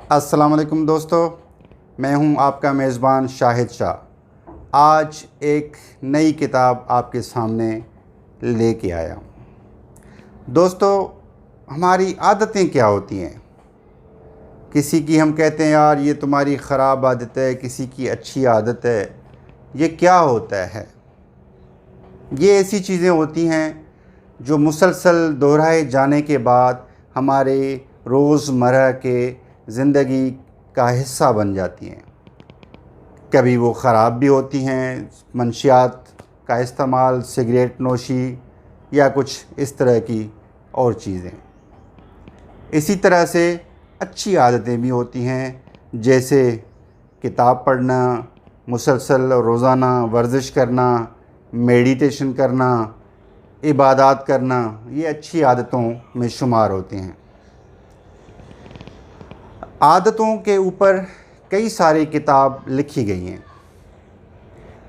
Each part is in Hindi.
अस्सलाम वालेकुम दोस्तों, मैं हूं आपका मेज़बान शाहिद शाह। आज एक नई किताब आपके सामने लेके आया हूं। दोस्तों, हमारी आदतें क्या होती हैं? किसी की हम कहते हैं यार ये तुम्हारी ख़राब आदत है, किसी की अच्छी आदत है। ये क्या होता है? ये ऐसी चीज़ें होती हैं जो मुसलसल दोहराए जाने के बाद हमारे रोज़मर्रा के ज़िंदगी का हिस्सा बन जाती हैं। कभी वो ख़राब भी होती हैं, मंशियात का इस्तेमाल, सिगरेट नोशी या कुछ इस तरह की और चीज़ें। इसी तरह से अच्छी आदतें भी होती हैं, जैसे किताब पढ़ना, मुसलसल रोज़ाना वर्जिश करना, मेडिटेशन करना, इबादत करना। ये अच्छी आदतों में शुमार होते हैं। आदतों के ऊपर कई सारी किताब लिखी गई हैं।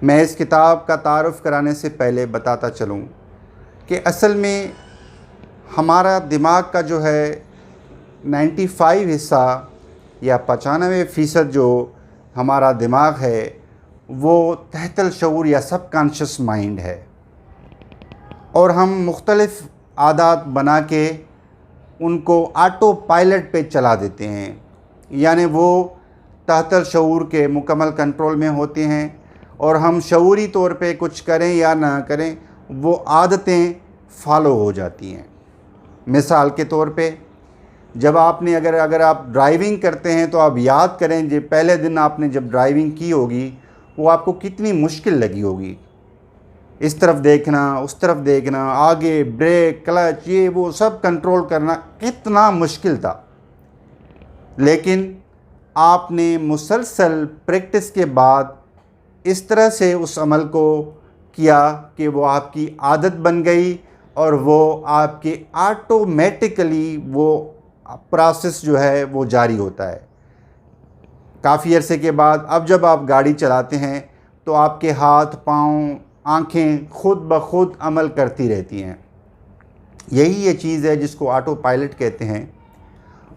मैं इस किताब का तारुफ़ कराने से पहले बताता चलूँ कि असल में हमारा दिमाग का जो है 95 हिस्सा या 95% जो हमारा दिमाग है वो तहतल शऊर या सबकॉन्शियस माइंड है, और हम मुख्तलिफ़ आदत बना के उनको ऑटो पायलट पे चला देते हैं। यानी वो तहतल शऊर के मुकम्मल कंट्रोल में होते हैं, और हम शऊरी तौर पे कुछ करें या ना करें वो आदतें फ़ॉलो हो जाती हैं। मिसाल के तौर पे, जब आपने अगर आप ड्राइविंग करते हैं तो आप याद करें जो पहले दिन आपने जब ड्राइविंग की होगी वो आपको कितनी मुश्किल लगी होगी। इस तरफ देखना, उस तरफ देखना, आगे ब्रेक, क्लच, ये वो सब कंट्रोल करना कितना मुश्किल था। लेकिन आपने मुसलसल प्रैक्टिस के बाद इस तरह से उस अमल को किया कि वो आपकी आदत बन गई, और वो आपके ऑटोमेटिकली वो प्रोसेस जो है वो जारी होता है। काफ़ी अरसे के बाद अब जब आप गाड़ी चलाते हैं तो आपके हाथ, पाँव, आँखें खुद ब खुद अमल करती रहती हैं। यही ये चीज़ है जिसको ऑटो पायलट कहते हैं,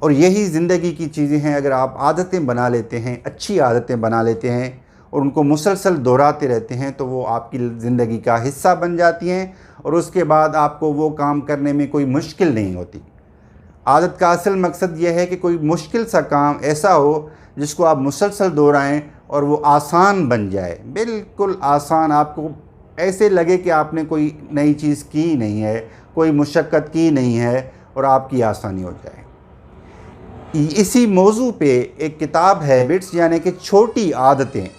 और यही ज़िंदगी की चीज़ें हैं। अगर आप आदतें बना लेते हैं, अच्छी आदतें बना लेते हैं और उनको मुसलसल दोहराते रहते हैं तो वो आपकी ज़िंदगी का हिस्सा बन जाती हैं, और उसके बाद आपको वो काम करने में कोई मुश्किल नहीं होती। आदत का असल मकसद यह है कि कोई मुश्किल सा काम ऐसा हो जिसको आप मुसलसल दोहराएं और वो आसान बन जाए, बिल्कुल आसान। आपको ऐसे लगे कि आपने कोई नई चीज़ की नहीं है, कोई मुशक्क़त की नहीं है, और आपकी आसानी हो जाए। इसी मौजू पे एक किताब है, हैबिट्स, यानी कि छोटी आदतें।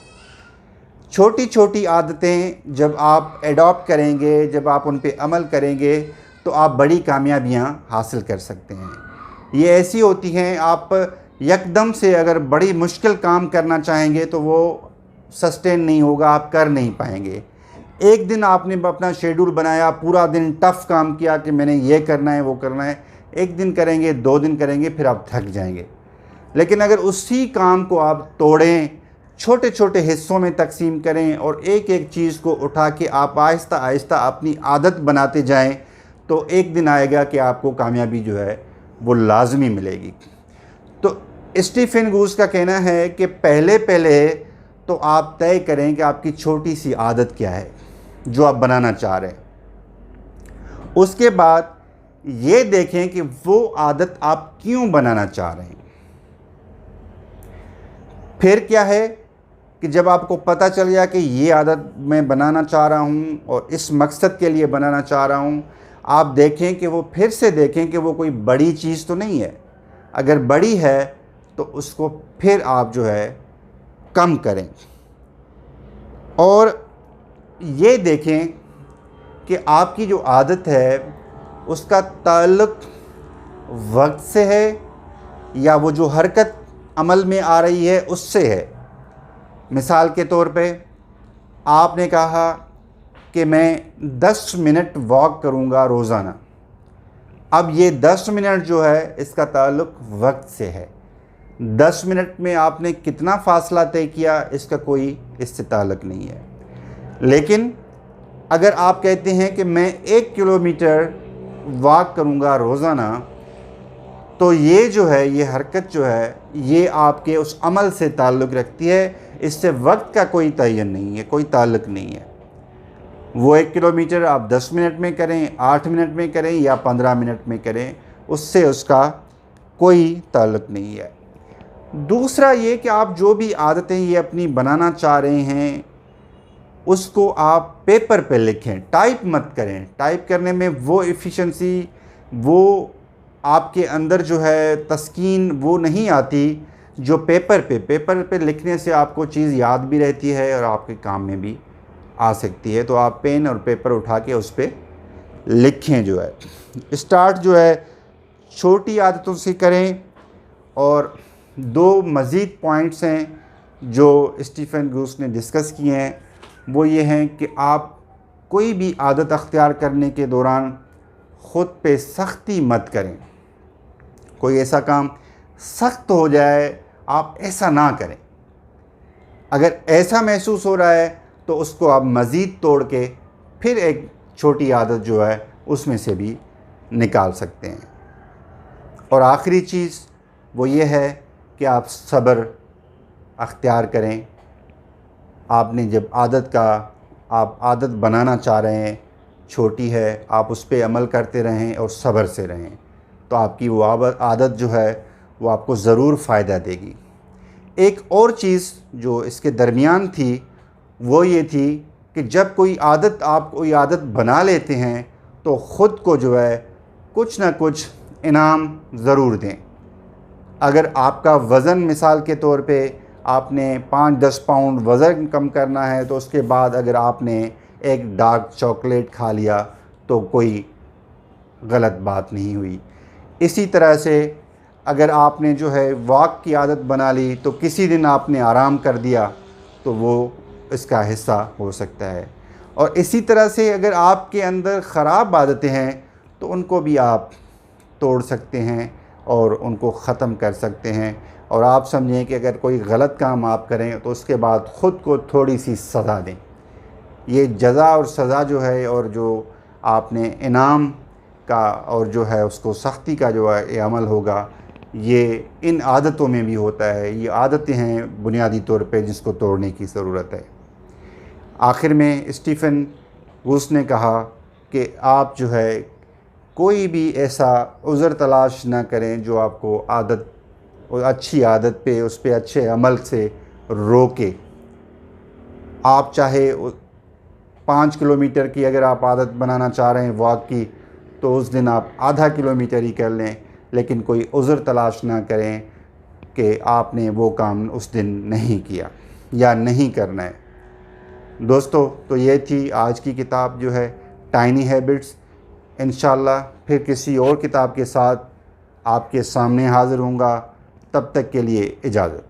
छोटी छोटी आदतें जब आप एडॉप्ट करेंगे, जब आप उन पे अमल करेंगे तो आप बड़ी कामयाबियां हासिल कर सकते हैं। ये ऐसी होती हैं, आप यकदम से अगर बड़ी मुश्किल काम करना चाहेंगे तो वो सस्टेन नहीं होगा, आप कर नहीं पाएंगे। एक दिन आपने अपना शेड्यूल बनाया, पूरा दिन टफ़ काम किया कि मैंने ये करना है, वो करना है। एक दिन करेंगे, 2 दिन करेंगे, फिर आप थक जाएंगे। लेकिन अगर उसी काम को आप तोड़ें, छोटे छोटे हिस्सों में तकसीम करें और एक एक चीज़ को उठा के आप आहिस्ता आहिस्ता अपनी आदत बनाते जाएं, तो एक दिन आएगा कि आपको कामयाबी जो है वो लाजमी मिलेगी। तो स्टीफन गूस का कहना है कि पहले पहले तो आप तय करें कि आपकी छोटी सी आदत क्या है जो आप बनाना चाह रहे हैं। उसके बाद ये देखें कि वो आदत आप क्यों बनाना चाह रहे हैं। फिर क्या है कि जब आपको पता चल गया कि ये आदत मैं बनाना चाह रहा हूँ और इस मकसद के लिए बनाना चाह रहा हूँ, आप देखें कि वो फिर से देखें कि वो कोई बड़ी चीज़ तो नहीं है। अगर बड़ी है तो उसको फिर आप जो है कम करें, और ये देखें कि आपकी जो आदत है उसका ताल्लुक़ वक्त से है या वो जो हरकत अमल में आ रही है उससे है। मिसाल के तौर पे आपने कहा कि मैं 10 मिनट वॉक करूँगा रोज़ाना। अब ये 10 मिनट जो है इसका ताल्लुक़ वक्त से है। 10 मिनट में आपने कितना फ़ासला तय किया इसका कोई इससे ताल्लुक़ नहीं है। लेकिन अगर आप कहते हैं कि मैं 1 किलोमीटर वॉक करूँगा रोज़ाना, तो ये जो है, ये हरकत जो है, ये आपके उस अमल से ताल्लुक़ रखती है। इससे वक्त का कोई तयन नहीं है, कोई ताल्लुक़ नहीं है। वो 1 किलोमीटर आप 10 मिनट में करें, 8 मिनट में करें या 15 मिनट में करें, उससे उसका कोई ताल्लुक़ नहीं है। दूसरा ये कि आप जो भी आदतें ये अपनी बनाना चाह रहे हैं, उसको आप पेपर पे लिखें, टाइप मत करें। टाइप करने में वो एफिशिएंसी, वो आपके अंदर जो है तस्कीन वो नहीं आती जो पेपर पे लिखने से आपको चीज़ याद भी रहती है और आपके काम में भी आ सकती है। तो आप पेन और पेपर उठा के उस पर लिखें। जो है स्टार्ट जो है छोटी आदतों से करें। और 2 मज़ीद पॉइंट्स हैं जो स्टीफन ग्रूस ने डिस्कस किए हैं, वो ये हैं कि आप कोई भी आदत अख्तियार करने के दौरान ख़ुद पे सख्ती मत करें। कोई ऐसा काम सख्त हो जाए, आप ऐसा ना करें। अगर ऐसा महसूस हो रहा है तो उसको आप मज़ीद तोड़ के फिर एक छोटी आदत जो है उसमें से भी निकाल सकते हैं। और आखिरी चीज़ वो ये है कि आप सब्र अख्तियार करें। आपने जब आप आदत बनाना चाह रहे हैं, छोटी है, आप उस पर अमल करते रहें और सब्र से रहें, तो आपकी वो आदत जो है वो आपको ज़रूर फ़ायदा देगी। एक और चीज़ जो इसके दरमियान थी वो ये थी कि जब आप कोई आदत बना लेते हैं तो ख़ुद को जो है कुछ ना कुछ इनाम ज़रूर दें। अगर आपका वज़न मिसाल के तौर पे आपने 5-10 पाउंड वज़न कम करना है, तो उसके बाद अगर आपने एक डार्क चॉकलेट खा लिया तो कोई गलत बात नहीं हुई। इसी तरह से अगर आपने जो है वॉक की आदत बना ली तो किसी दिन आपने आराम कर दिया तो वो इसका हिस्सा हो सकता है। और इसी तरह से अगर आपके अंदर ख़राब आदतें हैं तो उनको भी आप तोड़ सकते हैं और उनको ख़त्म कर सकते हैं। और आप समझें कि अगर कोई गलत काम आप करें तो उसके बाद ख़ुद को थोड़ी सी सज़ा दें। ये जज़ा और सज़ा जो है, और जो आपने इनाम का और जो है उसको सख्ती का जो है ये अमल होगा, ये इन आदतों में भी होता है। ये आदतें हैं बुनियादी तौर पे जिसको तोड़ने की ज़रूरत है। आखिर में स्टीफन ग्रूस ने कहा कि आप जो है कोई भी ऐसा उज़र तलाश ना करें जो आपको अच्छी आदत पे, उस पे अच्छे अमल से रोके। आप चाहे 5 किलोमीटर की अगर आप आदत बनाना चाह रहे हैं वॉक की, तो उस दिन आप आधा किलोमीटर ही कर लें, लेकिन कोई उज़र तलाश ना करें कि आपने वो काम उस दिन नहीं किया या नहीं करना है। दोस्तों, तो ये थी आज की किताब जो है टाइनी हैबिट्स। इंशाल्लाह फिर किसी और किताब के साथ आपके सामने हाज़िर होऊंगा। तब तक के लिए इजाज़त।